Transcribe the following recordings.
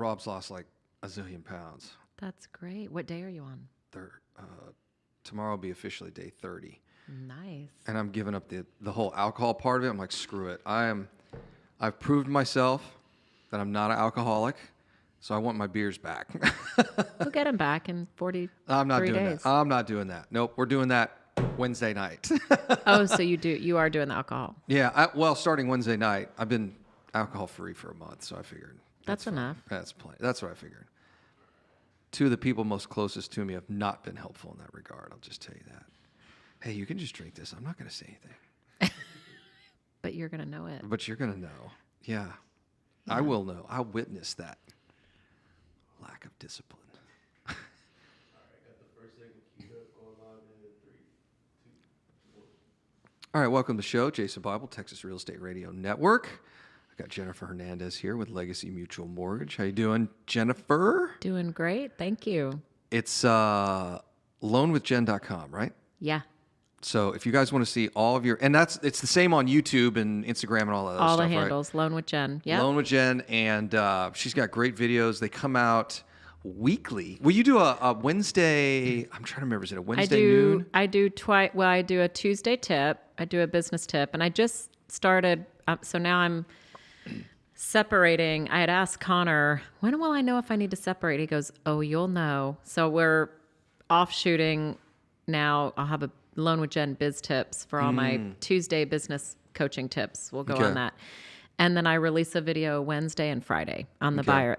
Rob's lost like a zillion pounds. That's great. What day are you on? Tomorrow will be officially day 30. Nice. And I'm giving up the whole alcohol part of it. I'm like, screw it. I've proved myself that I'm not an alcoholic, so I want my beers back. We'll get them back in 43 I'm not doing days. that. I'm not doing that. Nope, we're doing that Wednesday night. Oh, so you are doing the alcohol. Yeah, starting Wednesday night. I've been alcohol-free for a month, so I figured. That's enough. That's plenty. That's what I figured. Two of the people most closest to me have not been helpful in that regard. I'll just tell you that. Hey, you can just drink this. I'm not going to say anything. But you're going to know it. But you're going to know. Yeah. I will know. I'll witness that lack of discipline. All right, got the first segment queued up, going on in 3, 2, 1. All right, welcome to the show. Jason Bible, Texas Real Estate Radio Network. I got Jennifer Hernandez here with Legacy Mutual Mortgage. How you doing, Jennifer? Doing great. Thank you. It's loanwithjen.com, right? Yeah. So if you guys want to see all of your, and it's the same on YouTube and Instagram and all that All stuff, the handles. right? Loan with Jen. Yeah. Loan with Jen, and she's got great videos. They come out weekly. Will you do a Wednesday? I'm trying to remember. Is it a Wednesday noon? I do twice. Well, I do a Tuesday tip. I do a business tip, and I just started. So now I'm separating. I had asked Connor, when will I know if I need to separate? He goes, oh, you'll know. So we're offshooting now. I'll have a Loan with Jen biz tips for all my Tuesday business coaching tips. We'll go on that. And then I release a video Wednesday and Friday on the buyer,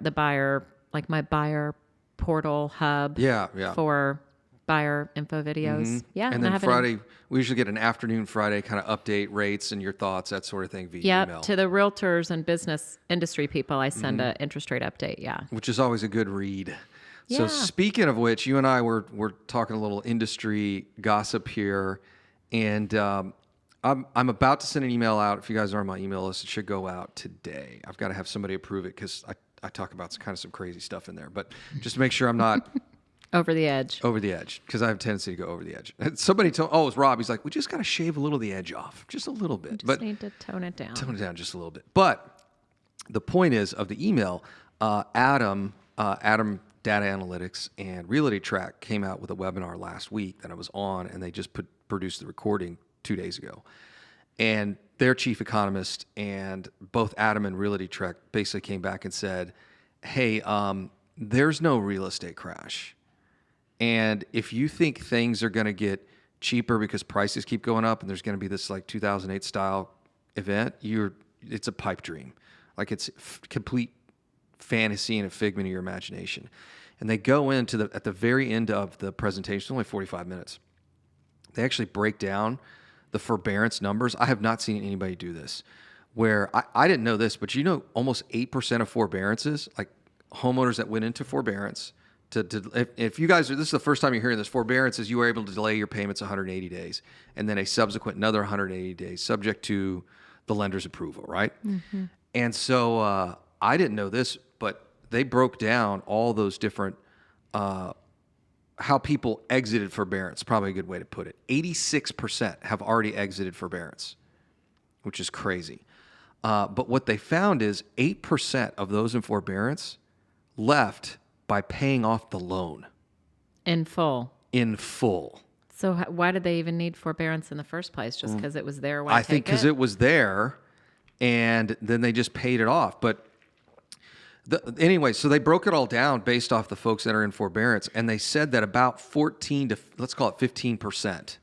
like my buyer portal hub. Yeah. For buyer info videos. Yeah. And then Friday, we usually get an afternoon Friday kind of update rates and your thoughts, that sort of thing via email. To the realtors and business industry people, I send an interest rate update. Yeah. Which is always a good read. Yeah. So speaking of which, you and I were talking a little industry gossip here, and I'm about to send an email out. If you guys are on my email list, it should go out today. I've got to have somebody approve it because I talk about some crazy stuff in there. But just to make sure I'm not over the edge, because I have a tendency to go over the edge. Somebody told, it was Rob. He's like, we just got to shave a little of the edge off, just a little bit. Just need to tone it down. Tone it down just a little bit. But the point is of the email, Adam Data Analytics and Realty Track came out with a webinar last week that I was on, and they just produced the recording 2 days ago. And their chief economist and both Adam and Realty Track basically came back and said, hey, there's no real estate crash. And if you think things are going to get cheaper because prices keep going up and there's going to be this like 2008 style event, it's a pipe dream. Like it's complete fantasy and a figment of your imagination. And they go into at the very end of the presentation, it's only 45 minutes. They actually break down the forbearance numbers. I have not seen anybody do this, where I didn't know this, but almost 8% of forbearances, like homeowners that went into forbearance, if you guys this is the first time you're hearing this, forbearance is you were able to delay your payments 180 days, and then a subsequent another 180 days, subject to the lender's approval, right? Mm-hmm. And so I didn't know this, but they broke down all those different how people exited forbearance. Probably a good way to put it. 86% have already exited forbearance, which is crazy. But what they found is 8% of those in forbearance left by paying off the loan. In full. So why did they even need forbearance in the first place? Just because it was there? I think because it was there, and then they just paid it off. But anyway, so they broke it all down based off the folks that are in forbearance, and they said that about 14 to, let's call it 15%,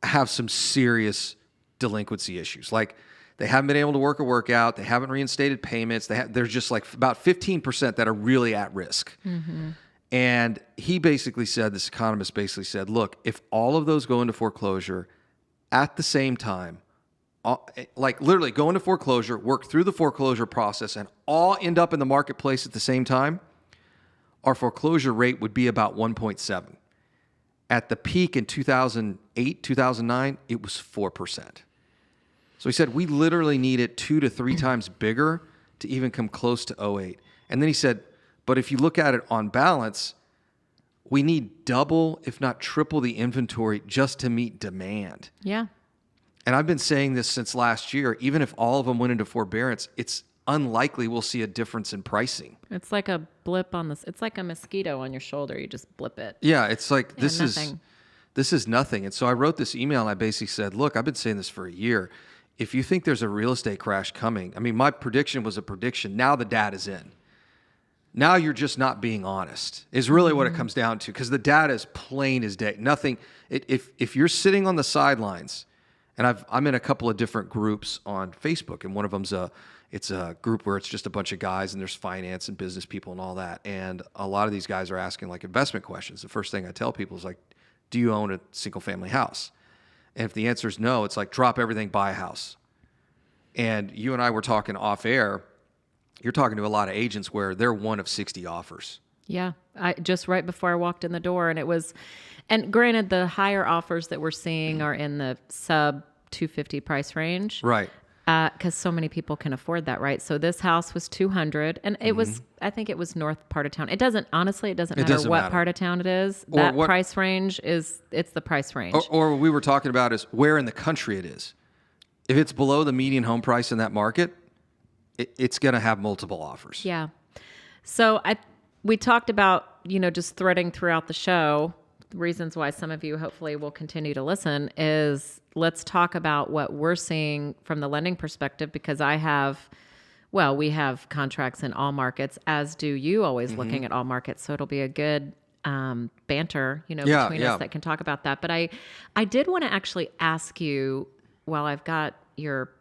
have some serious delinquency issues. Like they haven't been able to work a workout, they haven't reinstated payments, there's just like about 15% that are really at risk. Mm-hmm. And this economist basically said, look, if all of those go into foreclosure at the same time, like literally go into foreclosure, work through the foreclosure process, and all end up in the marketplace at the same time, our foreclosure rate would be about 1.7. At the peak in 2008, 2009, it was 4%. So he said, we literally need it 2 to 3 times bigger to even come close to 08. And then he said, but if you look at it on balance, we need double, if not triple the inventory just to meet demand. Yeah. And I've been saying this since last year, even if all of them went into forbearance, it's unlikely we'll see a difference in pricing. It's like a blip on this. It's like a mosquito on your shoulder. You just blip it. Yeah, it's like this nothing. is nothing. And so I wrote this email and I basically said, look, I've been saying this for a year. If you think there's a real estate crash coming, I mean, my prediction was a prediction. Now the data's in. Now you're just not being honest, is really what it comes down to, because the data is plain as day. Nothing. If you're sitting on the sidelines, and I'm in a couple of different groups on Facebook, and one of them's it's a group where it's just a bunch of guys, and there's finance and business people and all that. And a lot of these guys are asking like investment questions. The first thing I tell people is like, do you own a single family house? And if the answer is no, it's like drop everything, buy a house. And you and I were talking off air. You're talking to a lot of agents where they're one of 60 offers. Yeah. I just right before I walked in the door, and granted, the higher offers that we're seeing are in the sub 250 price range. Right. Because so many people can afford that, right? So this house was 200, and it was, I think it was north part of town. It doesn't matter doesn't what matter. part of town it is. Or That what- price range it's the price range. Or what we were talking about is where in the country it is. If it's below the median home price in that market, it's going to have multiple offers. Yeah. So we talked about, just threading throughout the show, reasons why some of you hopefully will continue to listen is let's talk about what we're seeing from the lending perspective, because we have contracts in all markets, as do you, always looking at all markets. So it'll be a good banter, between us that can talk about that. But I did want to actually ask you, while I've got your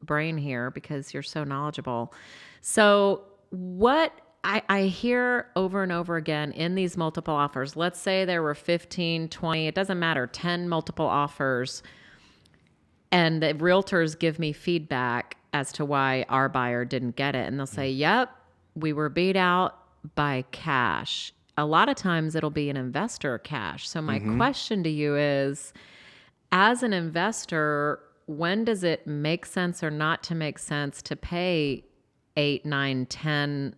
brain here, because you're so knowledgeable. So what I hear over and over again in these multiple offers, let's say there were 15, 20, it doesn't matter, 10 multiple offers, and the realtors give me feedback as to why our buyer didn't get it. And they'll say, yep, we were beat out by cash. A lot of times it'll be an investor cash. So my question to you is, as an investor, when does it make sense or not to make sense to pay 8, 9, 10,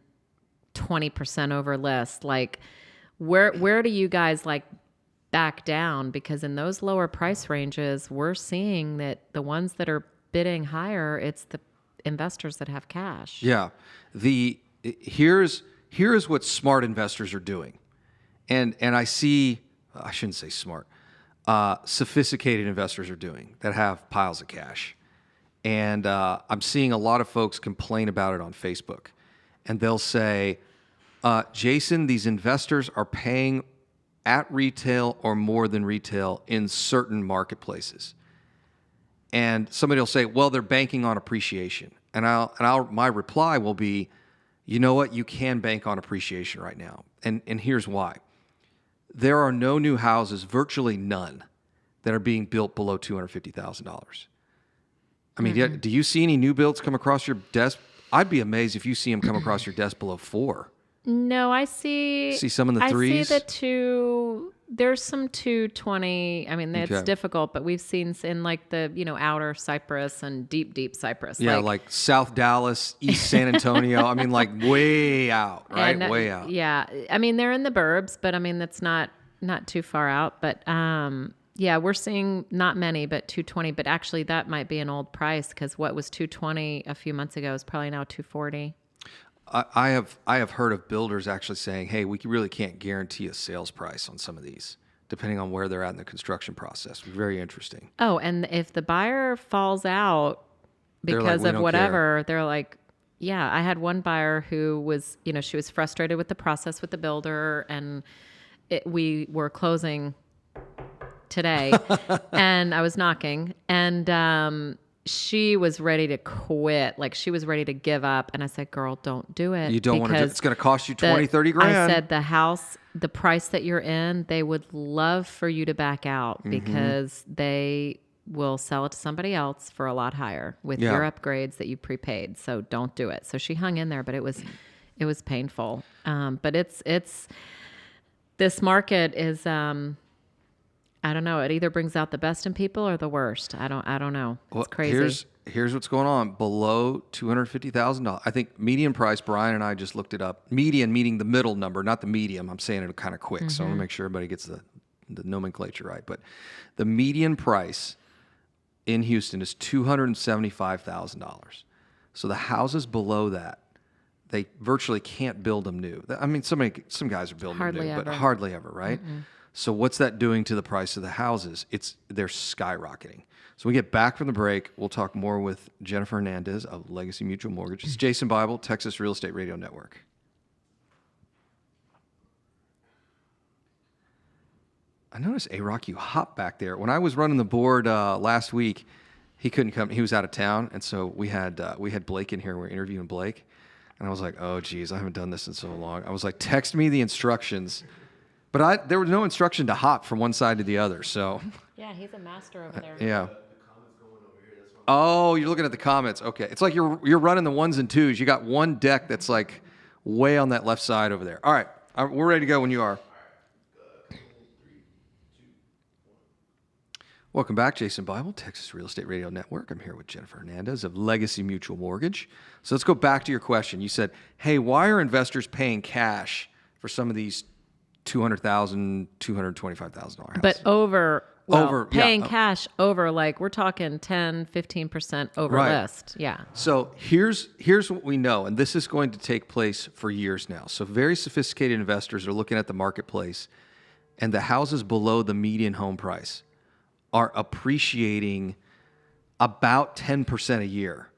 20% over list? Like where do you guys like back down? Because in those lower price ranges, we're seeing that the ones that are bidding higher, it's the investors that have cash. Yeah. Here's what smart investors are doing. And I shouldn't say smart. Sophisticated investors are doing that have piles of cash. And I'm seeing a lot of folks complain about it on Facebook. And they'll say, Jason, these investors are paying at retail or more than retail in certain marketplaces. And somebody will say, well, they're banking on appreciation. And my reply will be, you know what? You can bank on appreciation right now. And here's why. There are no new houses, virtually none, that are being built below $250,000. I mean, do you see any new builds come across your desk? I'd be amazed if you see them come across your desk below 4. No, I see some in the 3s? I see there's some 220. I mean, it's Okay. difficult, but we've seen in like the, outer Cypress and deep Cypress. Yeah, like South Dallas, East San Antonio. I mean, like way out, right? And, way out. Yeah. I mean, they're in the burbs, but I mean, that's not too far out. But yeah, we're seeing not many, but 220. But actually, that might be an old price, because what was 220 a few months ago is probably now 240. I have heard of builders actually saying, hey, we really can't guarantee a sales price on some of these, depending on where they're at in the construction process. Very interesting. Oh, and if the buyer falls out They're like, because "We of don't whatever, they're like, yeah, I had one buyer who was, she was frustrated with the process with the builder, and we were closing today and I was knocking, and she was ready to quit. Like, she was ready to give up. And I said, girl, don't do it. You don't want to do it. because It's going to cost you 20, 30 grand. I said, the house, the price that you're in, they would love for you to back out, because they will sell it to somebody else for a lot higher with Yeah. your upgrades that you prepaid. So don't do it. So she hung in there, but it was painful. But it's this market is, I don't know. It either brings out the best in people or the worst. I don't know. It's Well, crazy. Here's what's going on. Below $250,000. I think median price, Brian and I just looked it up. Median meaning the middle number, not the medium. I'm saying it kind of quick. So I want to make sure everybody gets the nomenclature right. But the median price in Houston is $275,000. So the houses below that, they virtually can't build them new. I mean, some guys are building Hardly them new, but ever. hardly ever, right? So what's that doing to the price of the houses? They're skyrocketing. So we get back from the break. We'll talk more with Jennifer Hernandez of Legacy Mutual Mortgage. It's Jason Bible, Texas Real Estate Radio Network. I noticed, A-Rock, you hop back there. When I was running the board last week, he couldn't come. He was out of town, and so we had Blake in here. We were interviewing Blake, and I was like, oh, geez, I haven't done this in so long. I was like, text me the instructions. But there was no instruction to hop from one side to the other, so. Yeah, he's a master over there. Yeah. Oh, you're looking at the comments. Okay. It's like you're running the ones and twos. You got one deck that's like way on that left side over there. All right. We're ready to go when you are. Welcome back, Jason Bible, Texas Real Estate Radio Network. I'm here with Jennifer Hernandez of Legacy Mutual Mortgage. So let's go back to your question. You said, hey, why are investors paying cash for some of these $200,000, $225,000 houses? But paying cash over, like we're talking 10, 15% over list. Yeah. So here's what we know, and this is going to take place for years now. So very sophisticated investors are looking at the marketplace, and the houses below the median home price are appreciating about 10% a year.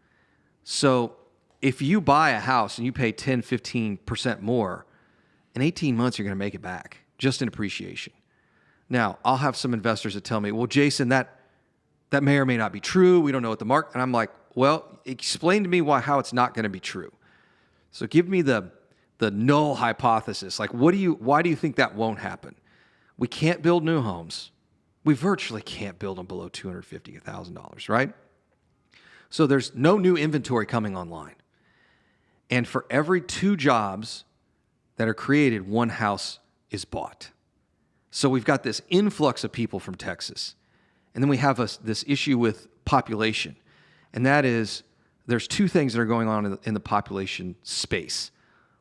So if you buy a house and you pay 10, 15% more, in 18 months, you're going to make it back just in appreciation. Now, I'll have some investors that tell me, well, Jason, that may or may not be true. We don't know what the market, and I'm like, well, explain to me how it's not going to be true. So give me the null hypothesis. Like, why do you think that won't happen? We can't build new homes. We virtually can't build them below $250,000, right? So there's no new inventory coming online. And for every 2 jobs that are created, 1 house is bought. So we've got this influx of people from Texas. And then we have this issue with population. And that is, there's 2 things that are going on in the population space.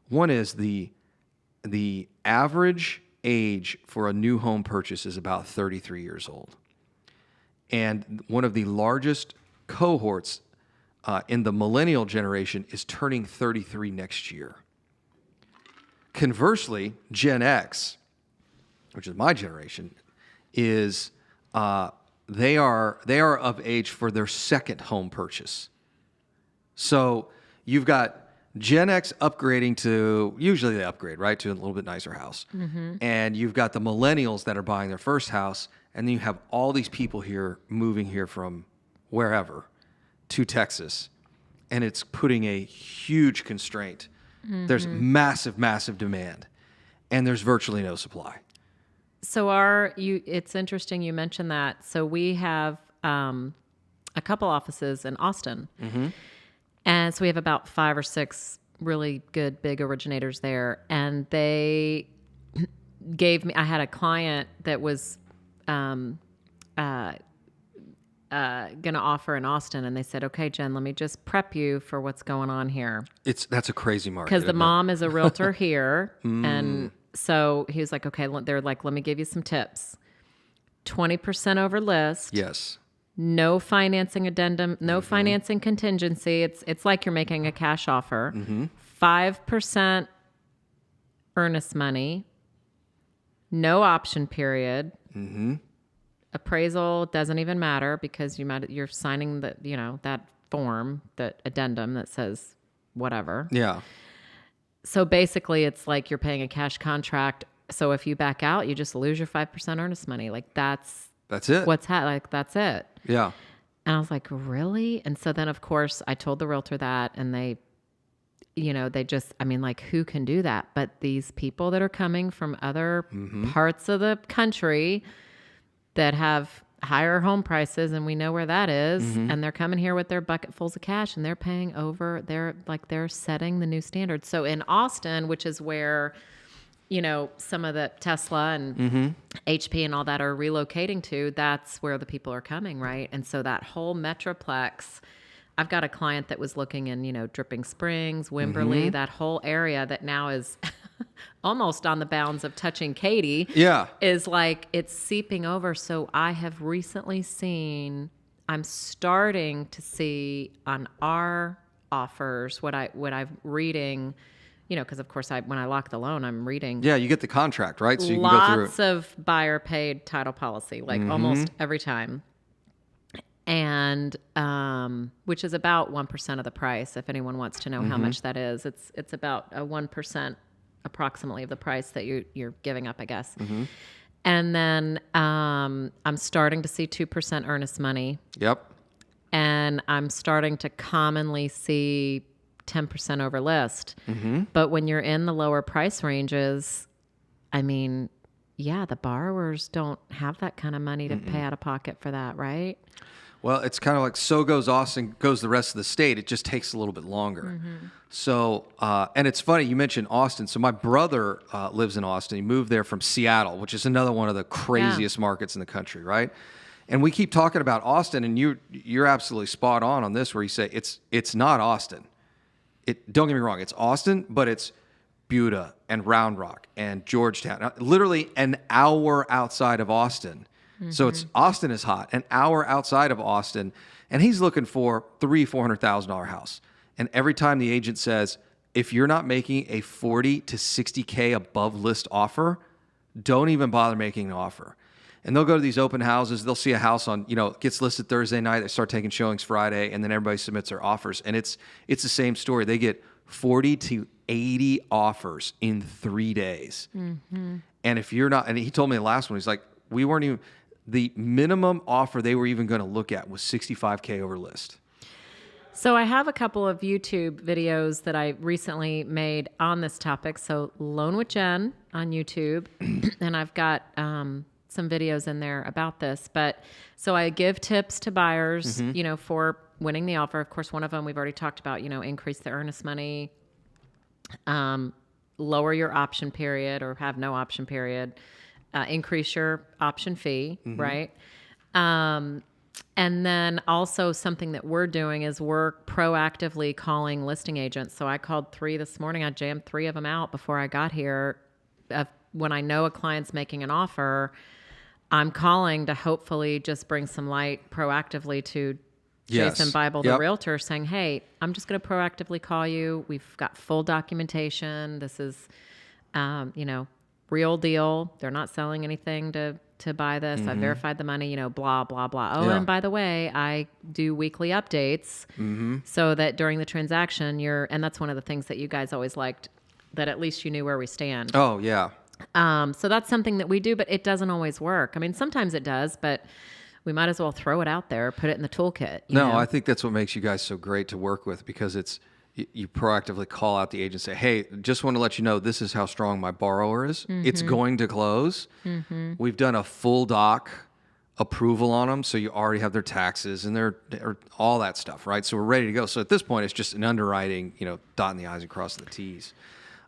One is the average age for a new home purchase is about 33 years old. And one of the largest cohorts in the millennial generation is turning 33 next year. Conversely, Gen X, which is my generation, is they are of age for their second home purchase. So you've got Gen X upgrading to, usually they upgrade, right, to a little bit nicer house. Mm-hmm. And you've got the millennials that are buying their first house, and then you have all these people here moving here from wherever to Texas. And it's putting a huge constraint. Mm-hmm. There's massive, massive demand, and there's virtually no supply. So it's interesting you mentioned that. So we have a couple offices in Austin. Mm-hmm. And so we have about 5 or 6 really good big originators there. And they I had a client that was going to offer in Austin. And they said, okay, Jen, let me just prep you for what's going on here. That's a crazy market. Because the mom is a realtor here. And so he was like, okay, they're like, let me give you some tips. 20% over list. Yes. No financing addendum, no financing contingency. It's like you're making a cash offer. 5% earnest money. No option period. Appraisal doesn't even matter because you're signing that form, that addendum that says whatever. Yeah. So basically, it's like you're paying a cash contract. So if you back out, you just lose your 5% earnest money. Like that's it. That's it. Yeah. And I was like, really? And so then, of course, I told the realtor that, and they just, who can do that? But these people that are coming from other parts of the country that have higher home prices, and we know where that is, and they're coming here with their bucketfuls of cash, and they're paying over, they're setting the new standard. So in Austin, which is where some of the Tesla and HP and all that are relocating to, that's where the people are coming, right? And so that whole Metroplex, I've got a client that was looking in, Dripping Springs, Wimberley, that whole area that now is almost on the bounds of touching Katy. Yeah. Is like, it's seeping over. So I have recently I'm starting to see on our offers, what I'm reading, because of course when I lock the loan, I'm reading Yeah, you get the contract, right? So you can go through it. lots of buyer paid title policy, like almost every time. And which is about 1% of the price. If anyone wants to know how much that is, it's about a 1% approximately of the price that you're giving up, I guess. And then I'm starting to see 2% earnest money, Yep. and I'm starting to commonly see 10% over list. But when you're in the lower price ranges, I mean, yeah, the borrowers don't have that kind of money to pay out of pocket for that, right? Well, it's kind of like so goes Austin, goes the rest of the state. It just takes a little bit longer. So, and it's funny, you mentioned Austin. So my brother lives in Austin. He moved there from Seattle, which is another one of the craziest markets in the country, right? And we keep talking about Austin, and you're absolutely spot on this, where you say it's not Austin. Don't get me wrong, it's Austin, but it's Buda and Round Rock and Georgetown, literally an hour outside of Austin. So it's Austin is hot, an hour outside of Austin, and he's looking for $400,000 house. And every time the agent says, if you're not making a 40 to 60K above list offer, don't even bother making an offer. And they'll go to these open houses. They'll see a house on, gets listed Thursday night. They start taking showings Friday, and then everybody submits their offers. And it's the same story. They get 40 to 80 offers in 3 days. And if you're not, and he told me the last one, he's like, we weren't even, the minimum offer they were even going to look at was 65K over list. So I have a couple of YouTube videos that I recently made on this topic. So Loan with Jen on YouTube, and I've got some videos in there about this. But so I give tips to buyers, for winning the offer. Of course, one of them we've already talked about, increase the earnest money, lower your option period or have no option period, increase your option fee, right? And then also something that we're doing is we're proactively calling listing agents. So I called 3 this morning. I jammed 3 of them out before I got here. When I know a client's making an offer, I'm calling to hopefully just bring some light proactively to Jason Bible, the realtor, saying, hey, I'm just going to proactively call you. We've got full documentation. This is, real deal. They're not selling anything to buy this. I verified the money, blah, blah, blah. Oh, and by the way, I do weekly updates so that during the transaction and that's one of the things that you guys always liked, that at least you knew where we stand. Oh, yeah. So that's something that we do, but it doesn't always work. I mean, sometimes it does, but we might as well throw it out there, put it in the toolkit. You know? I think that's what makes you guys so great to work with, because you proactively call out the agent and say, hey, just want to let you know this is how strong my borrower is. It's going to close. We've done a full doc approval on them, so you already have their taxes and their all that stuff, right? So we're ready to go. So at this point, it's just an underwriting, dotting the I's and crossing the T's.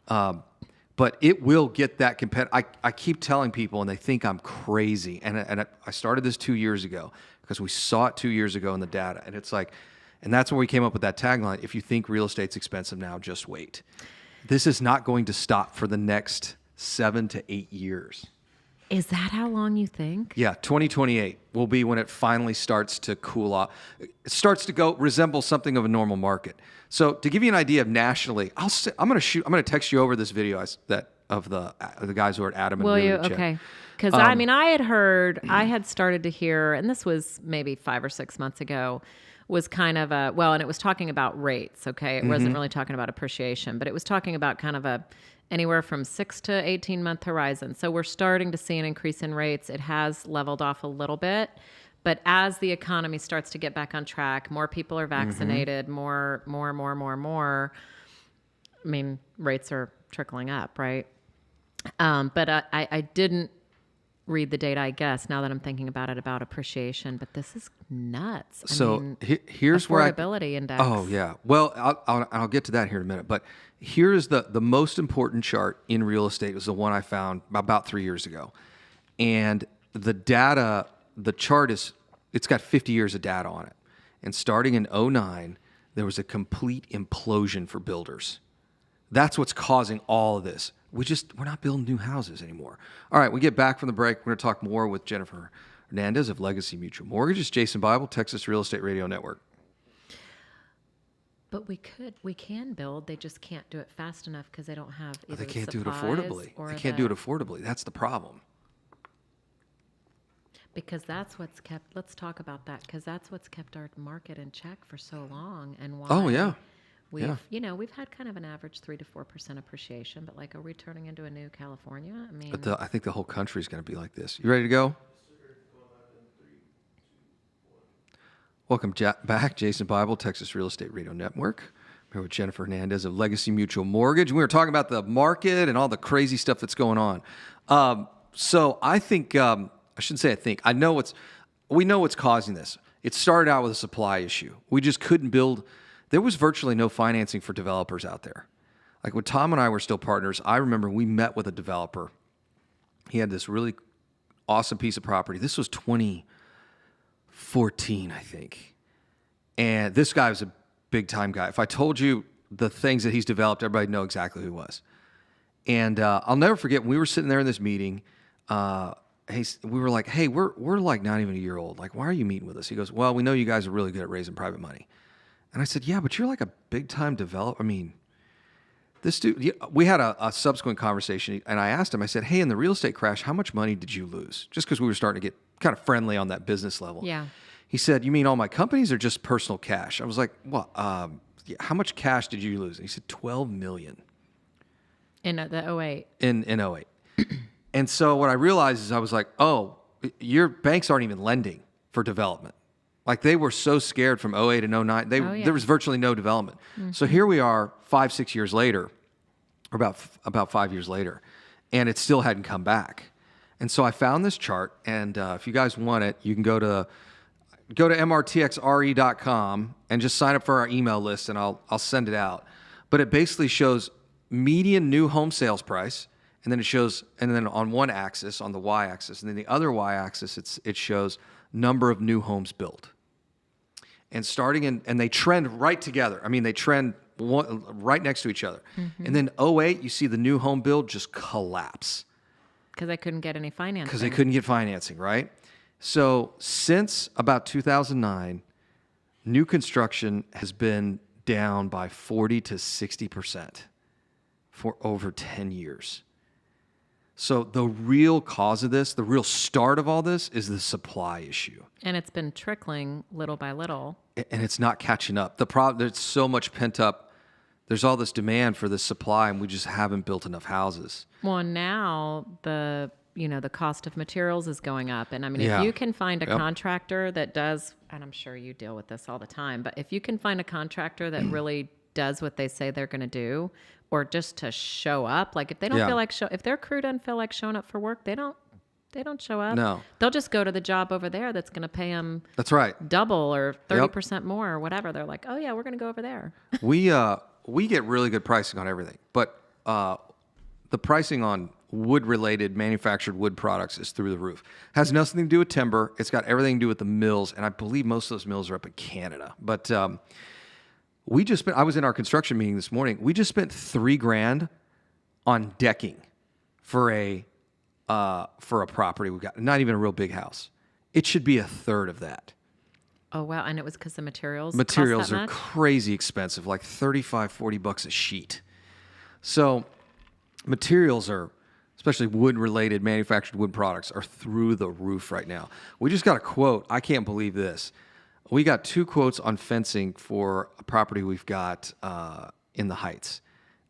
But it will get that competitive. I keep telling people, and they think I'm crazy. And I started this 2 years ago because we saw it 2 years ago in the data. And it's like, and that's when we came up with that tagline, if you think real estate's expensive now, just wait. This is not going to stop for the next 7 to 8 years. Is that how long you think? Yeah, 2028 will be when it finally starts to cool off. It starts to resemble something of a normal market. So to give you an idea of nationally, I'm going to text you over this video of the guys who are at Adam and Will you? Check. Okay. Because I had started to hear, and this was maybe 5 or 6 months ago, was kind of and it was talking about rates. Okay, it wasn't really talking about appreciation, but it was talking about kind of anywhere from 6 to 18 month horizon. So we're starting to see an increase in rates. It has leveled off a little bit, but as the economy starts to get back on track, more people are vaccinated, more. I mean, rates are trickling up, right? But I didn't read the data, I guess, now that I'm thinking about it, about appreciation, but this is nuts. Here's where affordability index. Oh yeah. Well, I'll get to that here in a minute, but here's the most important chart in real estate. It was the one I found about 3 years ago. And the data, the chart it's got 50 years of data on it. And starting in 2009, there was a complete implosion for builders. That's what's causing all of this. We're not building new houses anymore. All right, we get back from the break. We're going to talk more with Jennifer Hernandez of Legacy Mutual Mortgages, Jason Bible, Texas Real Estate Radio Network. But we can build. They just can't do it fast enough because they don't have either They the can't do it supplies affordably. or They can't do it affordably. That's the problem. because that's what's kept. Let's talk about that because that's what's kept our market in check for so long, and why. Oh, yeah. We've Yeah. we've had kind of an average 3 to 4% appreciation, but like, are we turning into a new California? I mean, But I think the whole country is going to be like this. You ready to go? Welcome back, Jason Bible, Texas Real Estate Radio Network. I'm here with Jennifer Hernandez of Legacy Mutual Mortgage. We were talking about the market and all the crazy stuff that's going on. So I think, I shouldn't say I think, we know what's causing this. It started out with a supply issue. We just couldn't build. There was virtually no financing for developers out there. Like when Tom and I were still partners, I remember we met with a developer. He had this really awesome piece of property. This was 2014, I think. And this guy was a big time guy. If I told you the things that he's developed, everybody would know exactly who he was. And I'll never forget when we were sitting there in this meeting, we were like, hey, we're like not even a year old. Like, why are you meeting with us? He goes, well, we know you guys are really good at raising private money. And I said, yeah, but you're like a big time developer. I mean, this dude, we had a subsequent conversation, and I asked him, I said, hey, in the real estate crash, how much money did you lose? Just because we were starting to get kind of friendly on that business level. yeah. He said, you mean all my companies or just personal cash? I was like, well, yeah, how much cash did you lose? And he said, 12 million. In the '08. In '08. And so what I realized is I was like, oh, your banks aren't even lending for development. Like they were so scared from '08 and '09. There was virtually no development. Mm-hmm. So here we are 5-6 years later, or about 5 years later, and it still hadn't come back. And so I found this chart, and if you guys want it, you can go to mrtxre.com and just sign up for our email list, and I'll send it out. But it basically shows median new home sales price, and then on one axis, on the y-axis, and then the other y-axis, it shows number of new homes built. And and they trend right together. I mean, they trend right next to each other. Mm-hmm. And then '08, you see the new home build just collapse. Because they couldn't get any financing. Because they couldn't get financing, right? So since about 2009, new construction has been down by 40 to 60% for over 10 years. So the real cause of this, the real start of all this is the supply issue. And it's been trickling little by little. And it's not catching up. The problem, there's so much pent up. There's all this demand for this supply, and we just haven't built enough houses. Well, and now the cost of materials is going up. And I mean, if you can find a contractor that does, and I'm sure you deal with this all the time, but if you can find a contractor that really does what they say they're going to do, or just to show up, like if they don't feel like if their crew doesn't feel like showing up for work, they don't show up. No. They'll just go to the job over there that's going to pay them That's right. double or 30% more or whatever. They're like, oh yeah, we're going to go over there. We get really good pricing on everything, but the pricing on wood-related manufactured wood products is through the roof. Has nothing to do with timber. It's got everything to do with the mills, and I believe most of those mills are up in Canada. But I was in our construction meeting this morning. We just spent $3,000 on decking for a property we've got. Not even a real big house. It should be a third of that. Oh, wow. And it was because the materials Materials cost that are much? crazy expensive, like $35-$40 a sheet. So materials are, especially wood-related manufactured wood products, are through the roof right now. We just got a quote. I can't believe this. We got 2 quotes on fencing for a property we've got in the Heights.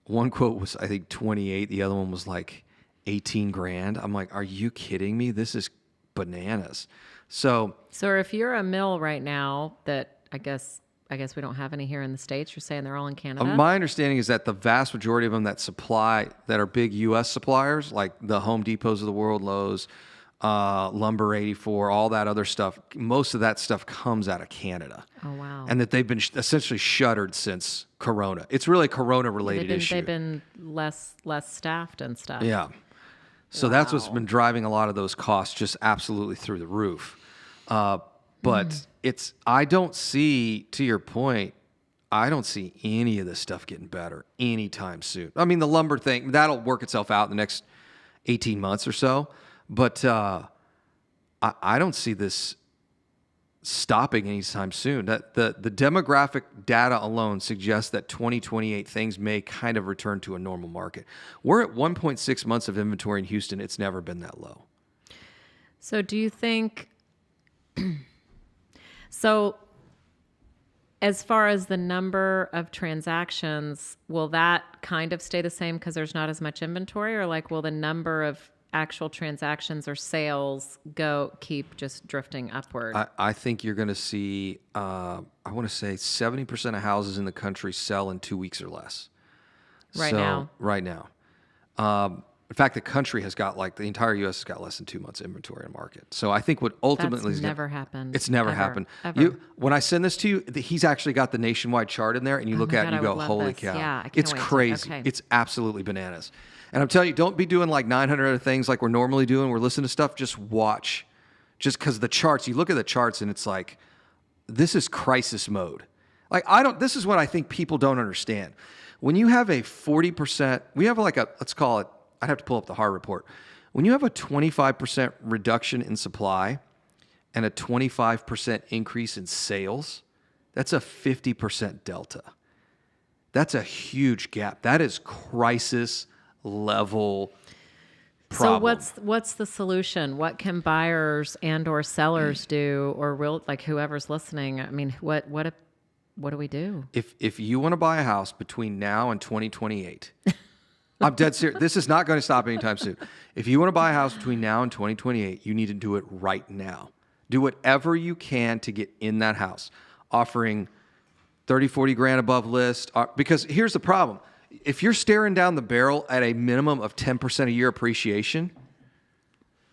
One quote was, I think, 28. The other one was like $18,000. I'm like, are you kidding me? This is bananas. So if you're a mill right now that I guess we don't have any here in the States, you're saying they're all in Canada? my understanding is that the vast majority of them that are big U.S. suppliers, like the Home Depots of the world, Lowe's, Lumber 84, all that other stuff, most of that stuff comes out of Canada. Oh, wow. And that they've been essentially shuttered since Corona. It's really a Corona-related issue. They've been less staffed and stuff. Yeah. So that's what's been driving a lot of those costs just absolutely through the roof. But I don't see, to your point, I don't see any of this stuff getting better anytime soon. I mean, the lumber thing, that'll work itself out in the next 18 months or so. But I don't see this stopping anytime soon. That the demographic data alone suggests that 2028 things may kind of return to a normal market. We're at 1.6 months of inventory in Houston. It's never been that low. So do you think, so as far as the number of transactions, will that kind of stay the same because there's not as much inventory, or like will the number of actual transactions or sales keep just drifting upward? I think you're going to see, I want to say 70% of houses in the country sell in 2 weeks or less. Right now. Right now. In fact, the country has got the entire U.S. has got less than 2 months inventory in market. So I think what ultimately That's never happened. It's never Ever. happened. Ever. When I send this to you, he's actually got the nationwide chart in there, and you look my at it God, and you I go, would love holy this. cow. Yeah, I can't It's wait to- crazy. okay. It's absolutely bananas. And I'm telling you, don't be doing like 900 other things like we're normally doing. We're listening to stuff. Just watch. Just because the charts, you look at the charts and it's like, this is crisis mode. This is what I think people don't understand. When you have a 40%, we have let's call it, I'd have to pull up the HAR report. When you have a 25% reduction in supply and a 25% increase in sales, that's a 50% delta. That's a huge gap. That is crisis level problem. So what's the solution? What can buyers and or sellers do, or whoever's listening? I mean, what do we do? If you want to buy a house between now and 2028, I'm dead serious. This is not going to stop anytime soon. If you want to buy a house between now and 2028, you need to do it right now. Do whatever you can to get in that house, offering 30, 40 grand above list. Because here's the problem. If you're staring down the barrel at a minimum of 10% a year appreciation,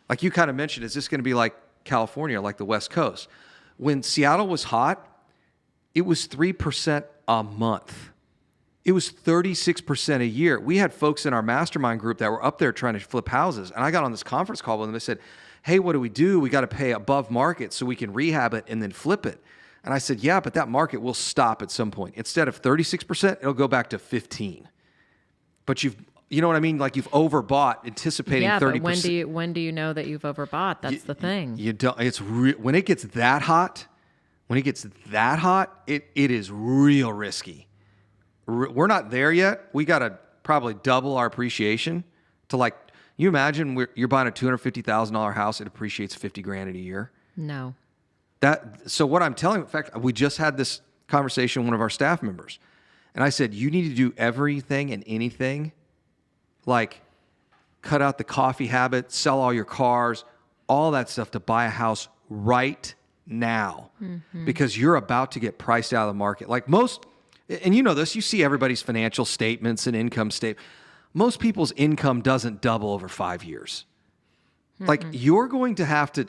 like you kind of mentioned, is this going to be like California, like the West Coast? When Seattle was hot, it was 3% a month. It was 36% a year. We had folks in our mastermind group that were up there trying to flip houses. And I got on this conference call with them. They said, hey, what do? We got to pay above market so we can rehab it and then flip it. And I said, yeah, but that market will stop at some point. Instead of 36%, it'll go back to 15. But you know what I mean? Like you've overbought, anticipating 30%. But when do you know that you've overbought? That's the thing. You don't. When it gets that hot, it is real risky. We're not there yet. We got to probably double our appreciation to you imagine you're buying a $250,000 house, it appreciates 50 grand in a year. No. So what I'm telling you, in fact, we just had this conversation with one of our staff members. And I said, you need to do everything and anything, like cut out the coffee habit, sell all your cars, all that stuff to buy a house right now. Mm-hmm. Because you're about to get priced out of the market. Like most, and you know this, you see everybody's financial statements and income statement. Most people's income doesn't double over 5 years. Mm-hmm. Like you're going to have to,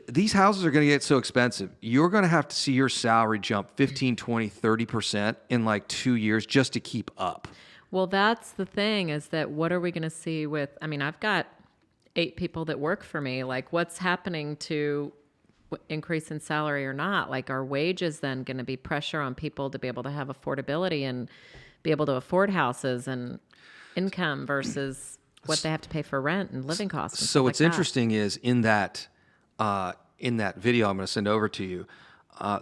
these houses are going to get so expensive. You're going to have to see your salary jump 15, 20, 30% in 2 years just to keep up. Well, that's the thing is that what are we going to see I've got 8 people that work for me. Like what's happening to increase in salary or not? Like are wages then going to be pressure on people to be able to have affordability and be able to afford houses and income versus what they have to pay for rent and living costs? And so what's like interesting is in that video I'm going to send over to you,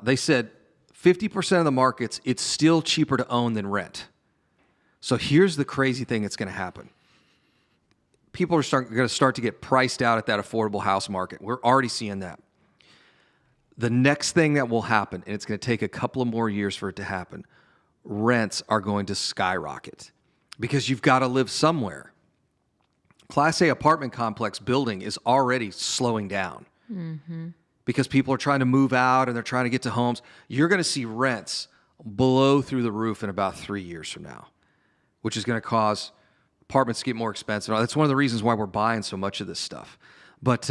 they said 50% of the markets, it's still cheaper to own than rent. So here's the crazy thing that's going to happen. People are going to start to get priced out at that affordable house market. We're already seeing that. The next thing that will happen, and it's going to take a couple of more years for it to happen, rents are going to skyrocket because you've got to live somewhere. Class A apartment complex building is already slowing down because people are trying to move out and they're trying to get to homes. You're going to see rents blow through the roof in about 3 years from now, which is going to cause apartments to get more expensive. That's one of the reasons why we're buying so much of this stuff. But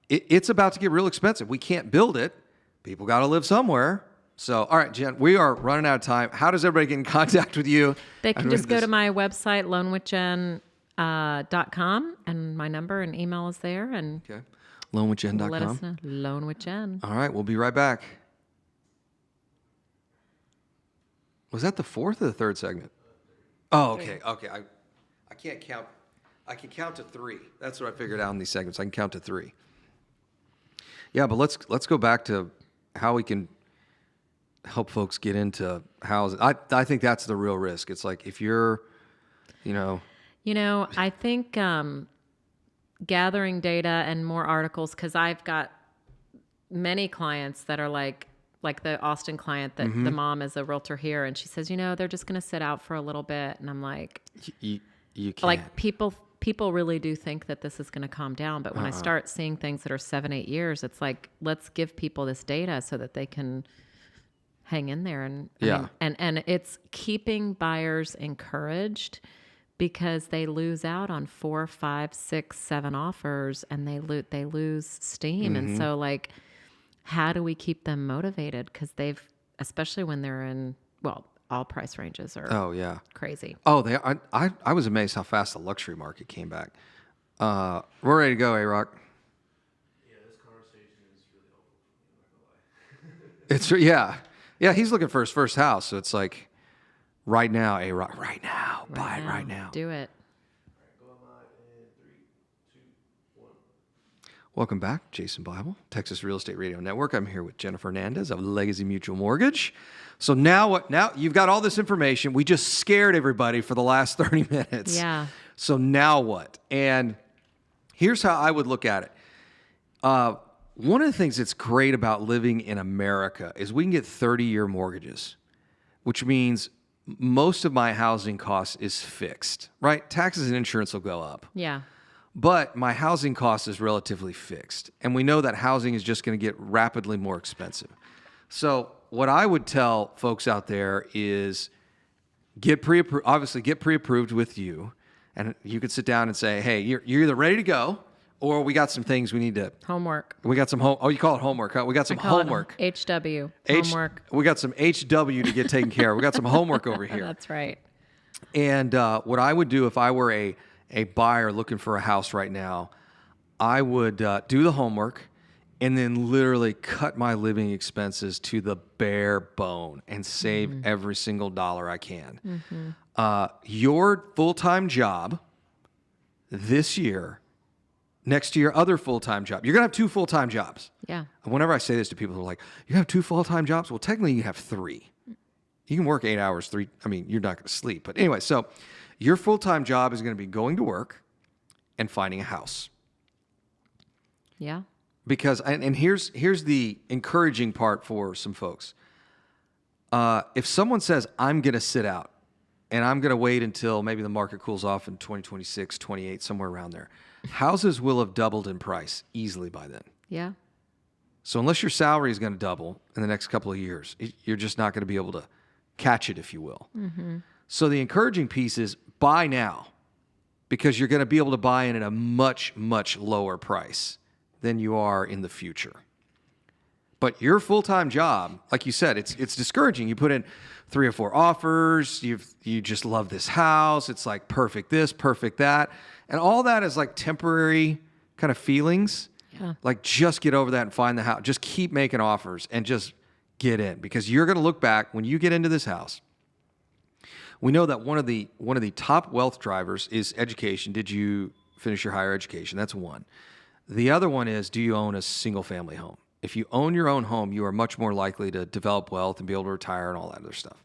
it's about to get real expensive. We can't build it. People got to live somewhere. So, all right, Jen, we are running out of time. How does everybody get in contact with you? They can just go to my website, loanwithjen.com, and my number and email is there. And okay. Loanwithjen.com. Let us know. Loan with Jen. All right, we'll be right back. Was that the fourth or the third segment? Oh, okay. Okay. I can't count. I can count to 3. That's what I figured out in these segments. I can count to 3. Yeah, but let's go back to how we can help folks get into housing. I think that's the real risk. It's like if you're, you know, I think gathering data and more articles, because I've got many clients that are like the Austin client that the mom is a realtor here, and she says, they're just going to sit out for a little bit, and I'm like, you can't. like people really do think that this is going to calm down, but when I start seeing things that are 7-8 years, it's like, let's give people this data so that they can hang in there, and and it's keeping buyers encouraged, because they lose out on 4, 5, 6, 7 offers, and they lose steam. And so, like, how do we keep them motivated? Because especially when they're in, all price ranges are crazy. Oh, I was amazed how fast the luxury market came back. We're ready to go, A-Rock. Yeah, this conversation is really helpful for me, I'm not gonna lie. It's yeah. He's looking for his first house, so it's like right now, A-Rock, right now, buy it right now. Do it. All right, go online in 3, 2, 1. Welcome back, Jason Bible, Texas Real Estate Radio Network. I'm here with Jennifer Hernandez of Legacy Mutual Mortgage. So now what? Now you've got all this information. We just scared everybody for the last 30 minutes. Yeah. So now what? And here's how I would look at it. One of the things that's great about living in America is we can get 30-year mortgages, which means most of my housing cost is fixed, right? Taxes and insurance will go up. Yeah. But my housing cost is relatively fixed. And we know that housing is just going to get rapidly more expensive. So what I would tell folks out there is get pre-approved with you. And you could sit down and say, hey, you're either ready to go, or we got some things we need to... Homework. We got some you call it homework, huh? We got some homework. HW. Homework. We got some HW to get taken care of. We got some homework over here. That's right. And what I would do if I were a buyer looking for a house right now, I would do the homework and then literally cut my living expenses to the bare bone and save every single dollar I can. Your full-time job this year, next to your other full-time job, you're going to have 2 full-time jobs. Yeah. And whenever I say this to people, they're like, you have 2 full-time jobs? Well, technically you have 3. You can work 8 hours, 3. I mean, you're not going to sleep. But anyway, so your full-time job is going to be going to work and finding a house. Yeah. Because, and here's the encouraging part for some folks. If someone says, I'm going to sit out and I'm going to wait until maybe the market cools off in 2026, 28, somewhere around there, houses will have doubled in price easily by then. Yeah. So unless your salary is going to double in the next couple of years, you're just not going to be able to catch it, if you will. So the encouraging piece is buy now, because you're going to be able to buy in at a much, much lower price than you are in the future. But your full-time job, like you said, it's discouraging. You put in 3 or 4 offers. You just love this house. It's like perfect this, perfect that. And all that is like temporary kind of feelings. Yeah. Like just get over that and find the house. Just keep making offers and just get in, because you're going to look back when you get into this house. We know that one of the top wealth drivers is education. Did you finish your higher education? That's one. The other one is, do you own a single family home? If you own your own home, you are much more likely to develop wealth and be able to retire and all that other stuff.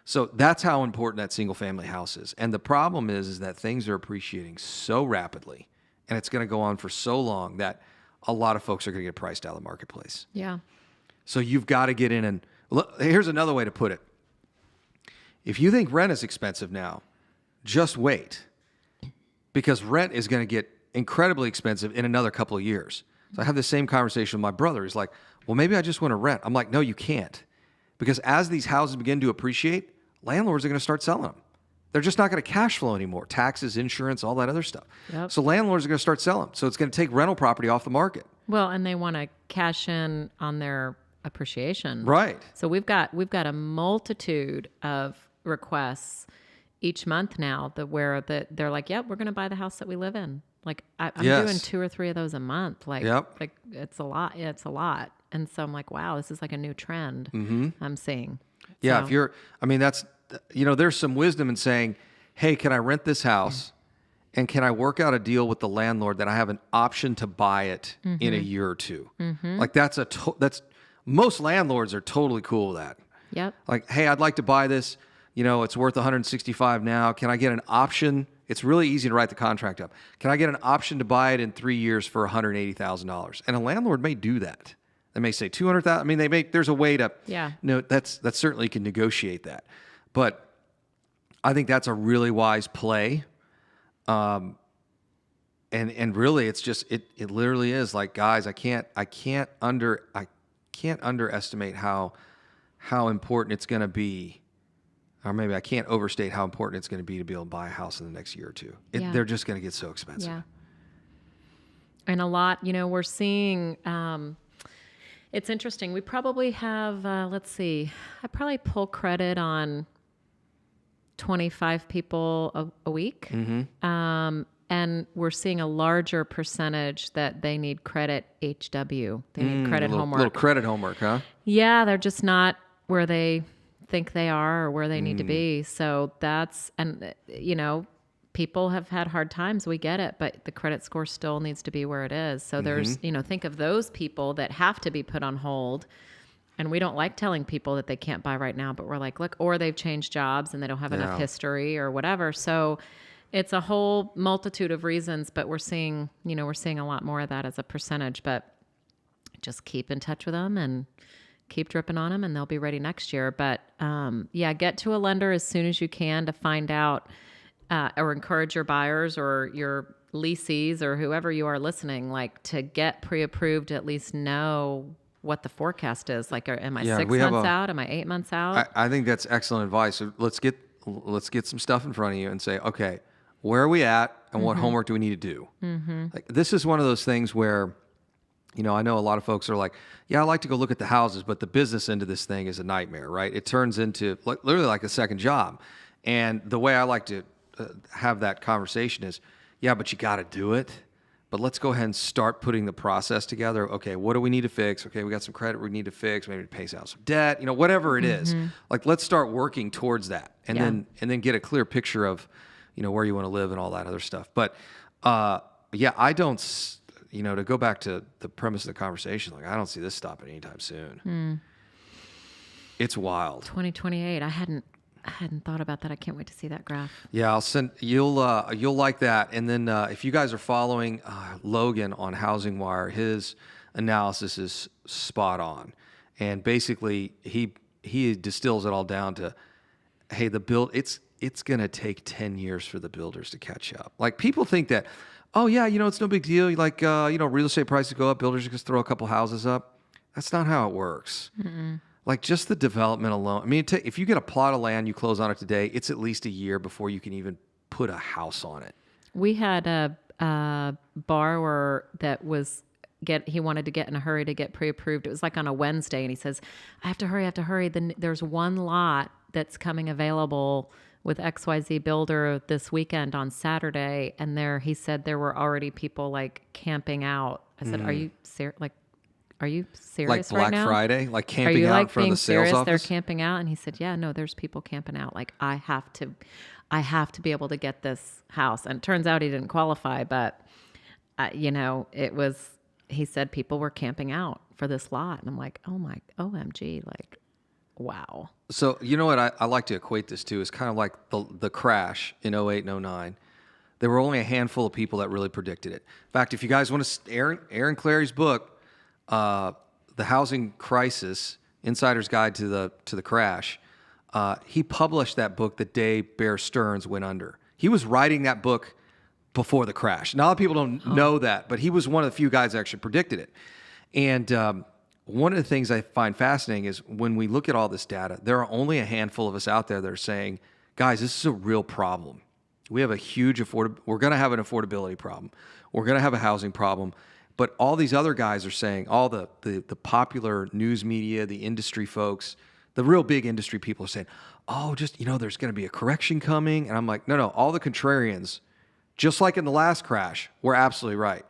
So that's how important that single family house is. And the problem is that things are appreciating so rapidly, and it's going to go on for so long that a lot of folks are going to get priced out of the marketplace. Yeah. So you've got to get in and look. Here's another way to put it. If you think rent is expensive now, just wait, because rent is going to get incredibly expensive in another couple of years. So I have the same conversation with my brother. He's like, well, maybe I just want to rent. I'm like, no, you can't. Because as these houses begin to appreciate, landlords are going to start selling them. They're just not going to cash flow anymore. Taxes, insurance, all that other stuff. Yep. So landlords are going to start selling them. So it's going to take rental property off the market. Well, and they want to cash in on their appreciation. Right. So we've got a multitude of requests each month now where they're like, yep, we're going to buy the house that we live in. Like I'm doing 2 or 3 of those a month. Like, like it's a lot. Yeah, it's a lot. And so I'm like, wow, this is like a new trend I'm seeing. Yeah. So, that's, there's some wisdom in saying, hey, can I rent this house? And can I work out a deal with the landlord that I have an option to buy it in a year or 2? Like that's Most landlords are totally cool with that. Yep. Like, hey, I'd like to buy this. It's worth 165 now. Can I get an option? It's really easy to write the contract up. Can I get an option to buy it in 3 years for $180,000? And a landlord may do that. They may say 200,000. I mean, there's a way to. Yeah. That's certainly can negotiate that, but I think that's a really wise play. And really, it's just it literally is like, guys, I can't underestimate how important it's going to be. Or maybe I can't overstate how important it's going to be able to buy a house in the next year or two. Yeah. They're just going to get so expensive. Yeah. And a lot, we're seeing, it's interesting. We probably have, let's see, I probably pull credit on 25 people a week. Mm-hmm. And we're seeing a larger percentage that they need credit HW. They need credit homework. Little credit homework, huh? Yeah, they're just not where they think they are or where they need to be. So people have had hard times. We get it, but the credit score still needs to be where it is. So there's, think of those people that have to be put on hold. And we don't like telling people that they can't buy right now, but we're like, look, or they've changed jobs and they don't have enough history or whatever. So it's a whole multitude of reasons, but we're seeing a lot more of that as a percentage, but just keep in touch with them and keep dripping on them and they'll be ready next year. But get to a lender as soon as you can to find out or encourage your buyers or your leasees or whoever you are listening, like to get pre-approved, at least know what the forecast is. Like, am I 6 months out? Am I 8 months out? I think that's excellent advice. So let's get some stuff in front of you and say, okay, where are we at and what homework do we need to do? Mm-hmm. Like, this is one of those things where, I know a lot of folks are like, yeah, I like to go look at the houses, but the business end of this thing is a nightmare, right? It turns into literally like a second job. And the way I like to have that conversation is, yeah, but you got to do it. But let's go ahead and start putting the process together. Okay, what do we need to fix? Okay, we got some credit we need to fix. Maybe to pay out some debt. Whatever it is. Like, let's start working towards that, and then get a clear picture of, where you want to live and all that other stuff. But I don't. To go back to the premise of the conversation, like, I don't see this stopping anytime soon. It's wild. 2028. I hadn't thought about that. I can't wait to see that graph. Yeah, I'll send you'll like that. And then if you guys are following Logan on Housing Wire, his analysis is spot on. And basically, he distills it all down to, hey, it's going to take 10 years for the builders to catch up. Like, people think that, oh yeah, it's no big deal. Like, real estate prices go up, builders just throw a couple houses up. That's not how it works. Mm-mm. Like, just the development alone. I mean, if you get a plot of land, you close on it today, it's at least a year before you can even put a house on it. We had a borrower that he wanted to get in a hurry to get pre-approved. It was like on a Wednesday, and he says, I have to hurry. Then there's one lot that's coming available with XYZ builder this weekend on Saturday. And he said there were already people like camping out. I said, Are you serious? Are you serious right now? Like Black Friday? Like camping out in front of the sales office? They're camping out? And he said, yeah, no, there's people camping out. Like, I have to be able to get this house. And it turns out he didn't qualify, but he said people were camping out for this lot. And I'm like, oh my, OMG, like, wow. So, you know what I like to equate this to is kind of like the crash in 08 and 09. There were only a handful of people that really predicted it. In fact, if you guys want to, Aaron Clary's book, The Housing Crisis, Insider's Guide to the Crash, he published that book the day Bear Stearns went under. He was writing that book before the crash. Now, a lot of people don't know that, but he was one of the few guys that actually predicted it. And one of the things I find fascinating is when we look at all this data, there are only a handful of us out there that are saying, guys, this is a real problem. We have a huge we're going to have an affordability problem. We're going to have a housing problem. But all these other guys are saying, all the popular news media, the industry folks, the real big industry people are saying, oh, just, there's going to be a correction coming. And I'm like, no, all the contrarians, just like in the last crash, were absolutely right.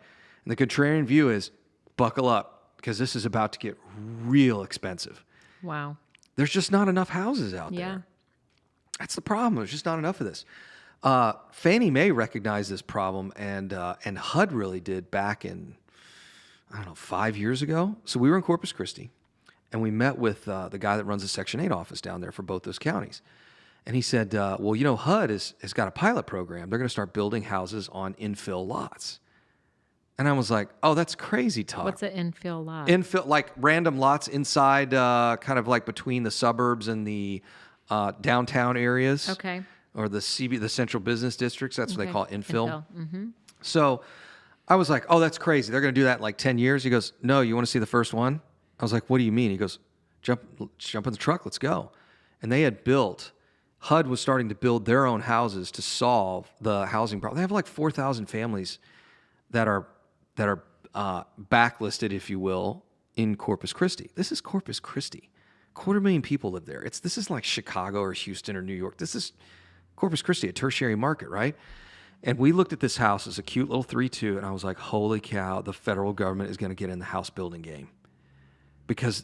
And the contrarian view is buckle up because this is about to get real expensive. Wow. There's just not enough houses out there. Yeah. That's the problem. There's just not enough of this. Fannie Mae recognized this problem, and HUD really did back in, 5 years ago. So we were in Corpus Christi, and we met with the guy that runs the Section 8 office down there for both those counties. And he said, well, you know, HUD has got a pilot program. They're going to start building houses on infill lots. And I was like, oh, that's crazy talk. What's an infill lot? Infill, like random lots inside, kind of like between the suburbs and the downtown areas. Okay. Or the central business districts. That's what they call it, infill. Mm-hmm. So I was like, oh, that's crazy. They're going to do that in like 10 years. He goes, no, you want to see the first one? I was like, what do you mean? He goes, jump in the truck. Let's go. And they had HUD was starting to build their own houses to solve the housing problem. They have like 4,000 families that are backlisted, if you will, in Corpus Christi. This is Corpus Christi. 250,000 people live there. This is like Chicago or Houston or New York. This is Corpus Christi, a tertiary market, right? And we looked at this house as a cute little 3-2, and I was like, holy cow, the federal government is going to get in the house building game. Because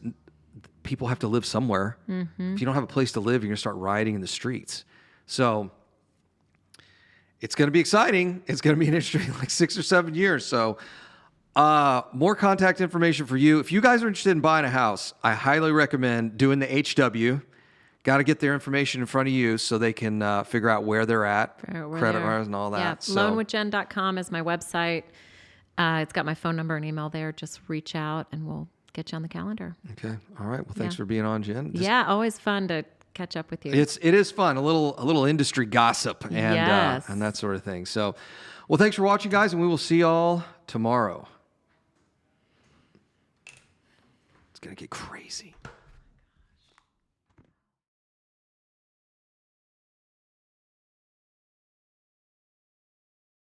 people have to live somewhere. Mm-hmm. If you don't have a place to live, you're going to start rioting in the streets. So it's going to be exciting. It's going to be an interesting like 6 or 7 years. So more contact information for you. If you guys are interested in buying a house, I highly recommend doing the HW. Got to get their information in front of you so they can figure out where they're at, credit wise and all that. Yeah, so, loanwithjen.com is my website. It's got my phone number and email there. Just reach out and we'll get you on the calendar. Okay. All right. Well, thanks for being on, Jen. Always fun to catch up with you. It is fun. A little industry gossip and and that sort of thing. So, well, thanks for watching, guys, and we will see y'all tomorrow. It's gonna get crazy.